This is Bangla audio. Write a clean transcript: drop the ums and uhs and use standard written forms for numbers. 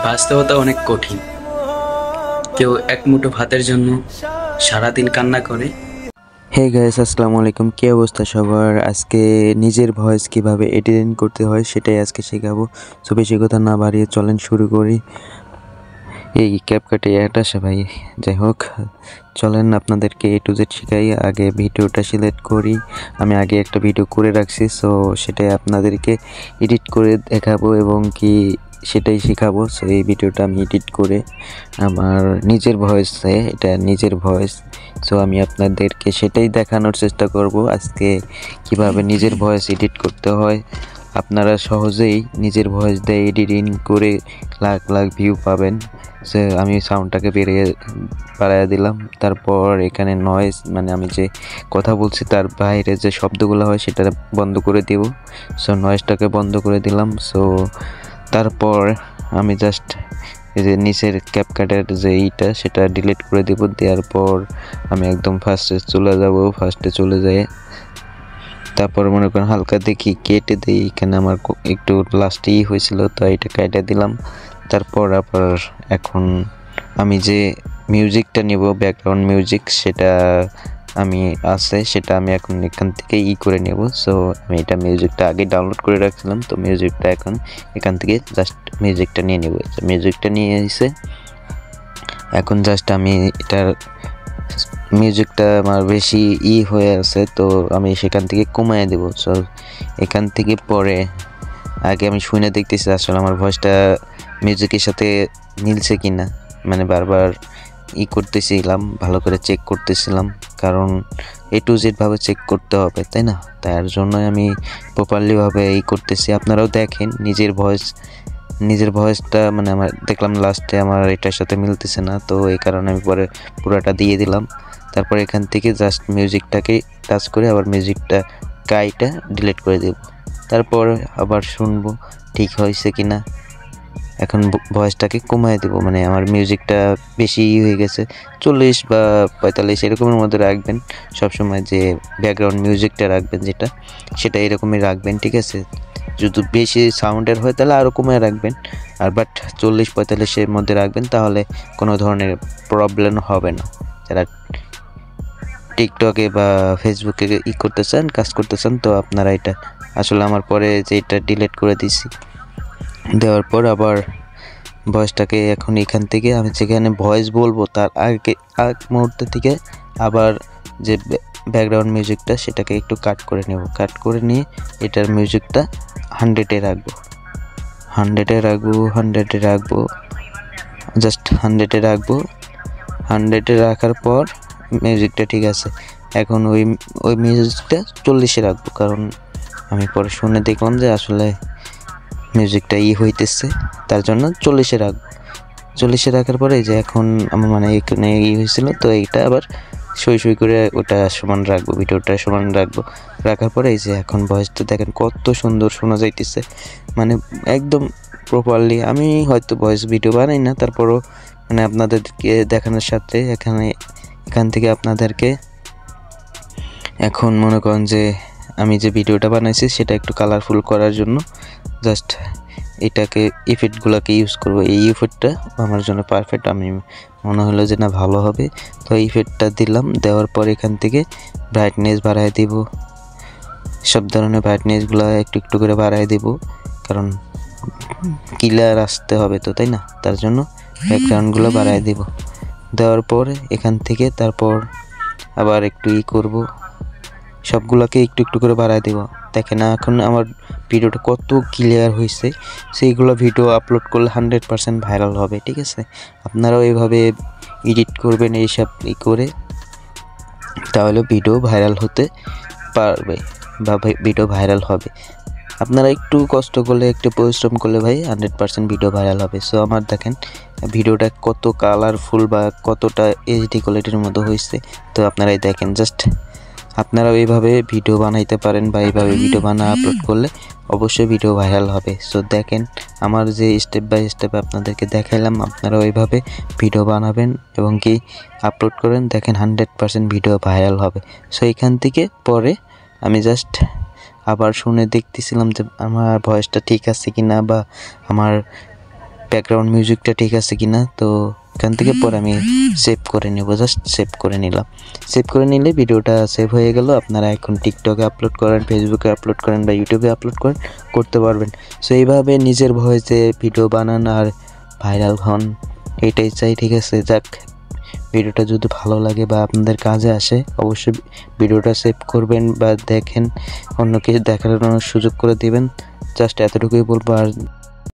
বাস্তবতা অনেক কঠিন। কেউ এক মুঠো ভাতের জন্য সারাদিন কান্না করে। হে গাইস, আসসালামু আলাইকুম। কি অবস্থা সবার? আজকে নিজের ভয়েস কিভাবে এডিটিং করতে হয় সেটাই আজকে শেখাবো। সো বেশি কথা না বাড়িয়ে চলেন শুরু করি। এই ক্যাপকাটে এটা সবাই, যাই হোক চলেন আপনাদেরকে A to Z শেখাই। আগে ভিডিওটা সিলেক্ট করি। আমি আগে একটা ভিডিও করে রাখছি, সো সেটাই আপনাদেরকে এডিট করে দেখাবো এবং কি সেটাই শেখাবো। সো এই ভিডিওটা আমি এডিট করে আমার নিজের ভয়েসে, এটা নিজের ভয়েস, সো আমি আপনাদেরকে সেটাই দেখানোর চেষ্টা করব আজকে কিভাবে নিজের ভয়েস এডিট করতে হয়। আপনারা সহজেই নিজের ভয়েস দিয়ে এডিটিং করে লাখ লাখ ভিউ পাবেন। সে আমি সাউন্ডটাকে বাড়াইয়া দিলাম। তারপর এখানে নয়েজ, মানে আমি যে কথা বলছি তার বাইরে যে শব্দগুলো হয় সেটা বন্ধ করে দেব। সো নয়েজটাকে বন্ধ করে দিলাম। সো তারপর আমি জাস্ট এই যে নিচের ক্যাপকাটের যে এইটা সেটা ডিলিট করে দেব। দেওয়ার পর আমি একদম ফার্স্টে চলে যাই। তারপর মনে করেন হালকা দেখি কেটে দিই। এখানে আমার একটু লাস্টেই হয়েছিল, তো এটা কেটে দিলাম। তারপর আবার এখন আমি যে মিউজিকটা নেব, ব্যাকগ্রাউন্ড মিউজিক, সেটা আমি এখন এখান থেকে করে নেব। সো আমি এটা মিউজিকটা আগে ডাউনলোড করে রাখছিলাম, তো মিউজিকটা এখন এখান থেকে জাস্ট মিউজিকটা নিয়ে নেব। মিউজিকটা নিয়ে এসে এখন জাস্ট আমি এটার মিউজিকটা আমার বেশি হয়ে আছে, তো আমি সেখান থেকে কমিয়ে দেব। সো এখান থেকে পরে আগে আমি শুনে দেখতেছি আসলে আমার ভয়েসটা মিউজিকের সাথে মিলছে কিনা, মানে বারবার করতেছিলাম, ভালো করে চেক করতেছিলাম, কারণ A to Z ভাবে চেক করতে হবে, তাই না? তার জন্যই আমি প্রপারলিভাবে করতেছি। আপনারাও দেখেন নিজের ভয়েসটা, মানে আমার দেখলাম লাস্টে আমার এটার সাথে মিলতেছে না, তো এই কারণে আমি পরে পুরাটা দিয়ে দিলাম। তারপর এখান থেকে জাস্ট মিউজিকটাকে টাচ করে আবার মিউজিকটা কাইটা ডিলিট করে দেব। তারপর আবার শুনবো ঠিক হয়েছে কিনা। এখন ভয়েসটাকে কমিয়ে দেবো, মানে আমার মিউজিকটা বেশি হয়ে গেছে, 40 বা 45 এরকমের মধ্যে রাখবেন। সবসময় যে ব্যাকগ্রাউন্ড মিউজিকটা রাখবেন সেটা এরকমই রাখবেন, ঠিক আছে? যদি বেশি সাউন্ডের হয় তাহলে আরও কমিয়ে রাখবেন, আর বাট 40-45-এর মধ্যে রাখবেন, তাহলে কোনো ধরনের প্রবলেম হবে না। যারা টিকটকে বা ফেসবুকে কাজ করতেছেন, তো আপনারা এটা আসলে আমার পরে যে এটা ডিলিট করে দিছি, দেওয়ার পর আবার ভয়েসটাকে এখন এখান থেকে আমি যেখানে ভয়েস বলবো তার আগ মুহূর্ত থেকে আবার যে ব্যাকগ্রাউন্ড মিউজিকটা সেটাকে একটু কাট করে নিয়ে এটার মিউজিকটা 100-এ রাখবো, জাস্ট 100-এ রাখবো। 100-এ রাখার পর মিউজিকটা ঠিক আছে। এখন ওই মিউজিকটা 40-এ রাখবো, কারণ আমি পরে শুনে দেখলাম যে আসলে মিউজিকটা হইতেছে, তার জন্য 40-এ রাখবো। 40-এ রাখার পরে যে এখন আমার মানে এখানে হয়েছিল, তো এইটা আবার সই করে ওটা সমান রাখবো, ভিডিওটা সমান রাখার পরে এই যে এখন ভয়েসটা দেখেন কত সুন্দর শোনা যাইতেছে, মানে একদম প্রপারলি। আমি হয়তো ভয়েস ভিডিও বানাই না, তারপরও মানে আপনাদেরকে দেখানোর সাথে এখান থেকে আপনাদেরকে এখন মনে করেন যে আমি যে ভিডিওটা বানাইছি সেটা একটু কালারফুল করার জন্য জাস্ট এটাকে ইফেক্টগুলোকে ইউজ করব। এই ইফেক্টটা আমার জন্য পারফেক্ট, আমি মনে হলো যে না ভালো হবে, তো ইফেক্টটা দিলাম। দেওয়ার পর এখান থেকে ব্রাইটনেস বাড়ায় দেব, সব ধরনের ব্রাইটনেসগুলো একটু একটু করে বাড়ায় দেব, কারণ ক্লিয়ার আসতে হবে তো, তাই না? তার জন্য ব্যাকগ্রাউন্ডগুলো বাড়ায় দেব। দেওয়ার পর এখান থেকে তারপর আবার একটু করব, সবগুলোকে একটু একটু করে বাড়ায় দেব। দেখেন এখন আমার ভিডিওটা কত ক্লিয়ার হয়েছে। সেইগুলো ভিডিও আপলোড করলে 100% ভাইরাল হবে, ঠিক আছে? আপনারাও এইভাবে এডিট করবেন এইসব করে, তাহলে ভিডিও ভাইরাল হতে পারবে বা ভিডিও ভাইরাল হবে। আপনারা একটু কষ্ট করলে, একটু পরিশ্রম করলে ভাই 100% ভিডিও ভাইরাল হবে। সো আমার দেখেন ভিডিওটা কত কালারফুল বা কতটা HD কোয়ালিটির মতো হয়েছে, তো আপনারাই দেখেন। জাস্ট আপনারাও এইভাবে ভিডিও বানাইতে পারেন বা এইভাবে ভিডিও আপলোড করলে অবশ্যই ভিডিও ভাইরাল হবে। সো দেখেন আমার যে স্টেপ বাই স্টেপ আপনাদেরকে দেখাইলাম, আপনারাও এইভাবে ভিডিও বানাবেন এবং কি আপলোড করেন, দেখেন 100% ভিডিও ভাইরাল হবে। সো এখান থেকে পরে আমি জাস্ট আবার শুনে দেখতেছিলাম যে আমার ভয়েসটা ঠিক আছে কি না, বা আমার ব্যাকগ্রাউন্ড মিউজিকটা ঠিক আছে কিনা। তো এখান থেকে পরে আমি সেভ করে নেব, জাস্ট সেভ করে নিলাম। সেভ করে নিলে ভিডিওটা সেভ হয়ে গেল। আপনারা এখন টিকটকে আপলোড করেন, ফেসবুকে আপলোড করেন বা ইউটিউবে আপলোড করেন, করতে পারবেন। সো এইভাবে নিজের ভয়েসে ভিডিও বানান আর ভাইরাল হন, এটাই চাই। ঠিক আছে, যাক, ভিডিওটা যদি ভালো লাগে বা আপনাদের কাজে আসে অবশ্যই ভিডিওটা সেভ করবেন বা দেখেন, অন্য কিছু দেখানোর সুযোগ করে দিবেন। জাস্ট এতটুকুই বলবো। আর